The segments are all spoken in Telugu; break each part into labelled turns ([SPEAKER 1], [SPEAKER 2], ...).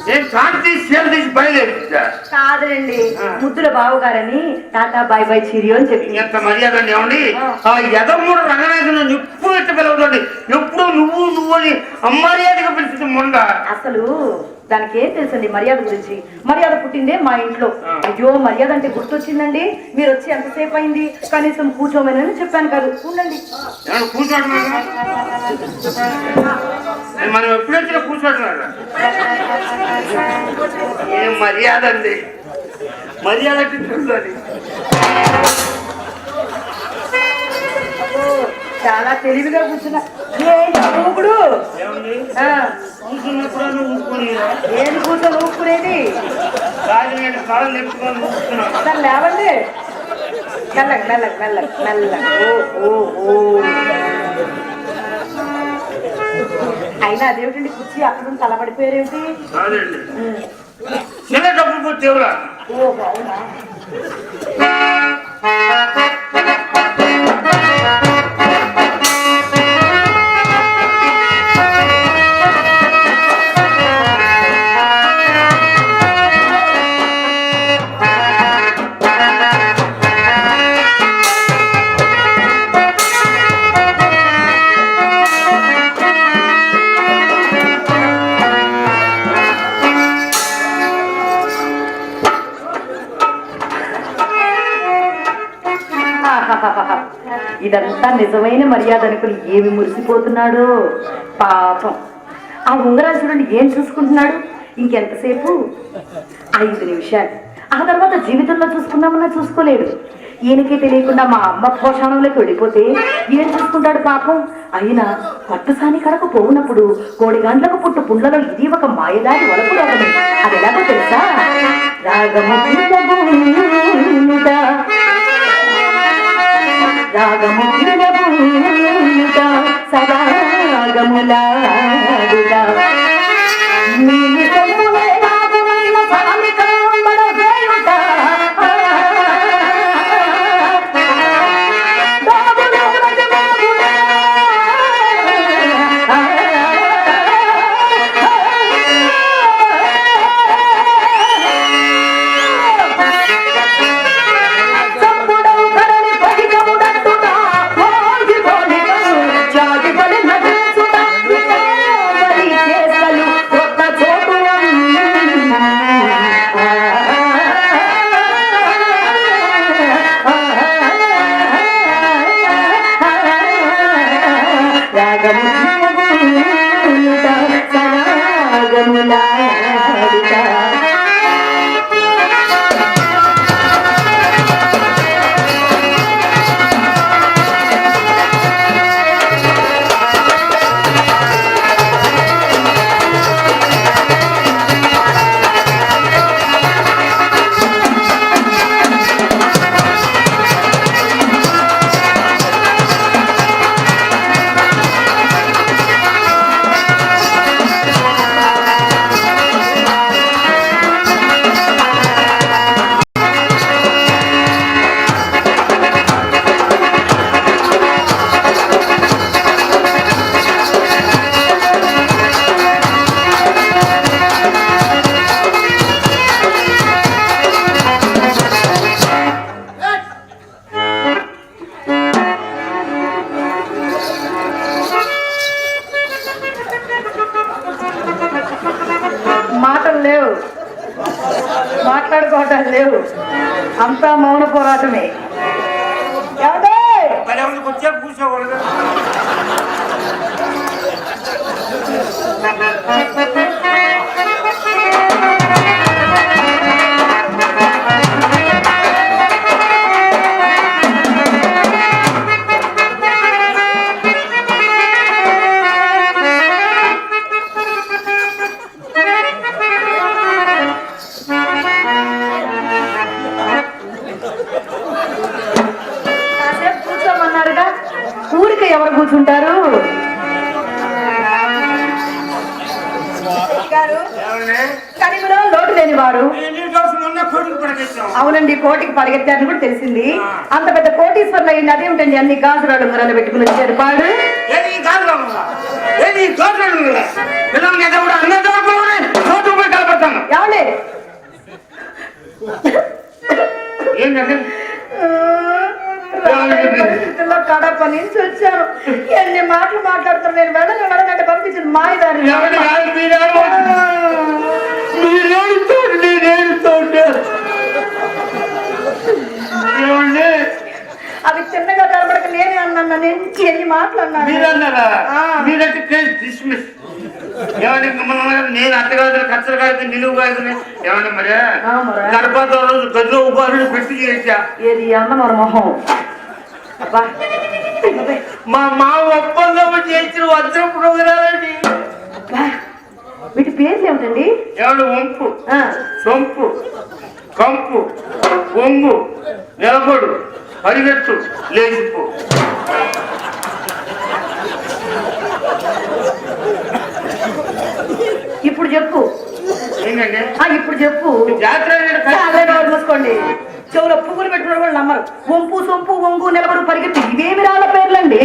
[SPEAKER 1] నేను కాటు తీసి సేవ తీసి బయలుదేరించా
[SPEAKER 2] కాదులండి ముద్దుల బావగారని టాటా బాయ్ బాయ్ చిరియో అని చెప్పి
[SPEAKER 1] ఎంత మర్యాద ఏమండి ఆ ఎదమూడు రంగనాథులు ఎప్పుడు ఎట్ట పిలవుతుంది ఎప్పుడు నువ్వు అని అమర్యాదగా పిలిచింది మొండ
[SPEAKER 2] అసలు దానికి ఏం తెలుసండి మర్యాద గురించి మర్యాద పుట్టిందే మా ఇంట్లో అయ్యో మర్యాద అంటే గుర్తొచ్చిందండి మీరు వచ్చి ఎంతసేపు అయింది కనీసం కూర్చోమని చెప్పాను కాదు ఉండండి
[SPEAKER 1] కూర్చోటం మనం ఎప్పుడు వచ్చినా కూర్చోటం ఏం మర్యాద అండి మర్యాద అది
[SPEAKER 2] చాలా తెలివిగా కూర్చున్నా ఊపుడు ఏది కూర్చొని ఊపుకునేది దాన్ని లేవండి మెల్లగా మెల్లగా మెల్లగా మెల్లగా అయినా అదేమిటండి కుర్చీ అక్కడ తలబడిపోయారేమిటి
[SPEAKER 1] చిన్న డబ్బులు పోతే
[SPEAKER 2] ఓ బావునా ఇదంతా నిజమైన మర్యాద అనుకుని ఏమి మురిసిపోతున్నాడో పాపం ఆ ఉంగరాలు చూడండి ఏం చూసుకుంటున్నాడు ఇంకెంతసేపు 5 నిమిషాలు ఆ తర్వాత జీవితంలో చూసుకుందామన్నా చూసుకోలేడు ఈయనకే తెలియకుండా మా అమ్మ పోషణంలోకి వెళ్ళిపోతే ఏం చూసుకుంటాడు పాపం అయినా పట్టుసాని కడకు పోవునప్పుడు కోడిగాండ్లకు పుట్టు పుండ్లలో ఇది ఒక మాయదారి వలపు రోగమే అది ఎలాగో తెలుసా రాగము రాగము సదాగములా మాట్లాడుకోవటాలు లేవు అంతా మౌన పోరాటమే
[SPEAKER 1] కూర్చోకూడదు
[SPEAKER 2] ఎవరు కూర్చుంటారు కనిమలో లోటు లేని వారు అవునండి కోటికి పరిగెత్తారని కూడా తెలిసింది అంత పెద్ద కోటీశ్వర్లు అయింది అదేమిటండి అన్ని గాజురాలు ఉంగరాలు పెట్టుకుని వచ్చారు పాడు
[SPEAKER 1] ఏంటంటే
[SPEAKER 2] పరిస్థితుల్లో కడప నుంచి వచ్చాను. ఎన్ని మాటలు మాట్లాడుతారు. నేను వెళ్ళనంటే పంపించిన మాయదారి. అవి చిన్నగా కనబడక నేనే అన్నా. నేను ఎన్ని మాటలు అన్నాను.
[SPEAKER 1] నేను అట్టగాదు కచ్చలు కాదు నిలువు కాదు ఏమన్నా మరి గర్భాత రోజు గదిలో ఉపాధి పెట్టి చేసా
[SPEAKER 2] ఏది అన్న మన మొహం.
[SPEAKER 1] మా ఒప్పందం చేసిన వజ్ర ప్రోగ్రాలండి.
[SPEAKER 2] వీటి పేర్లు ఏమిటండి?
[SPEAKER 1] ఏమన్నా వంపు, సొంపు, కంపు, వంగు, నిలబడు, పరిగెత్తు, లేచిపో.
[SPEAKER 2] ఇప్పుడు చెప్పు.
[SPEAKER 1] ఏంటండి
[SPEAKER 2] ఇప్పుడు చెప్పు.
[SPEAKER 1] జాతర
[SPEAKER 2] మూసుకోండి. చెవులో పువ్వులు పెట్టుకున్న కూడా నమ్మరు. వంపు, సొంపు, వంగు, నిలబడు, పరిగెత్తు ఇవేమి రాళ్ళ పేర్లండి?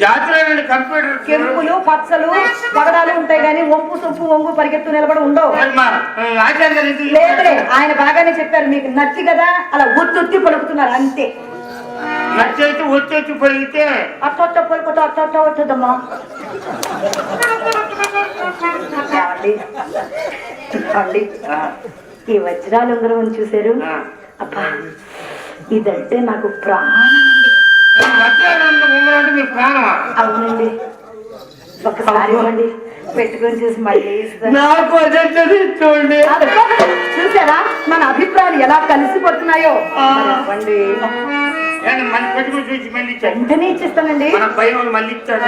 [SPEAKER 1] జాతర కంప్యూటర్
[SPEAKER 2] కెంపులు, పచ్చలు, పగడాలు ఉంటాయి కానీ వంపు, సొంపు, వంగు, పరిగెత్తు, నిలబడి ఉండవు. లేదులే, ఆయన బాగానే చెప్పారు. మీకు నచ్చి కదా అలా ఒత్తి పలుకుతున్నారు అంతే.
[SPEAKER 1] నచ్చైతే వచ్చి పలిగితే
[SPEAKER 2] అట్ట పలుకుతా అట్ట వస్తుందమ్మా. అండి ఈ వజ్రాలు ఉంగరం చూసారు? అబ్బా ఇదంటే నాకు ప్రాణం. అవునండి, ఒకసారి ఇవ్వండి, పెట్టుకొని చూసి మళ్ళీ చూసారా మన అభిప్రాయాలు ఎలా కలిసిపోతున్నాయో. ఇవ్వండి, వెంటనే ఇచ్చేస్తానండి.
[SPEAKER 1] మళ్ళీ ఇస్తాడు.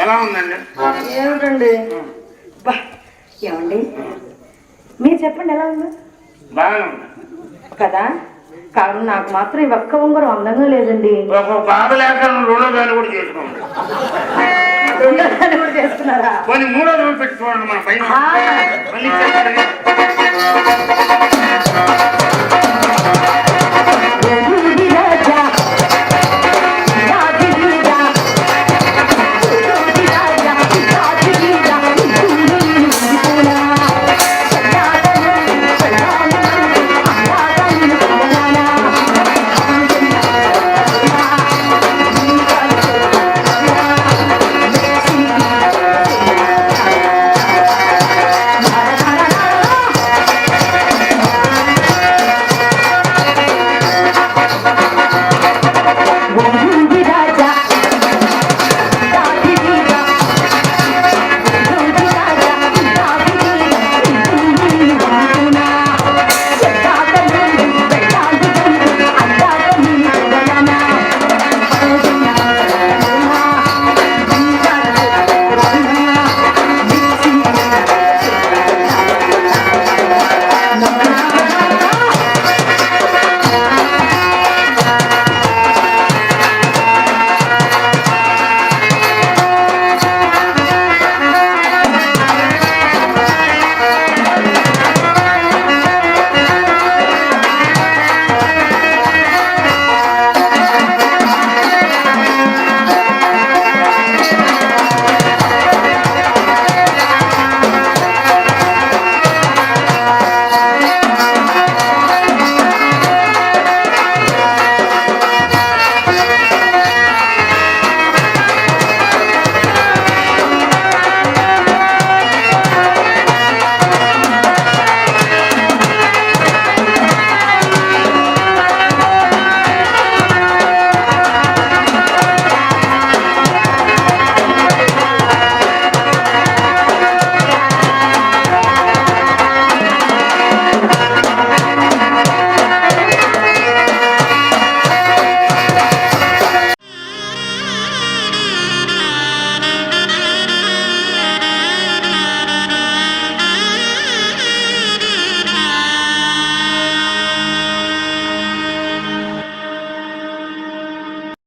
[SPEAKER 1] ఎలా ఉందండి?
[SPEAKER 2] ఏమిటండి ఏమండి మీరు చెప్పండి ఎలా ఉందో.
[SPEAKER 1] బాగా ఉంది
[SPEAKER 2] కదా, కానీ నాకు మాత్రం ఈ ఒక్క ఉంగరం అందంగా లేదండి.
[SPEAKER 1] బాధ లేక రెండో దాన్ని కూడా చేసుకోండి.
[SPEAKER 2] కూడా చేస్తున్నారా?
[SPEAKER 1] కొన్ని మూడో రోజులు పెట్టి చూడండి మన పైన. మళ్ళీ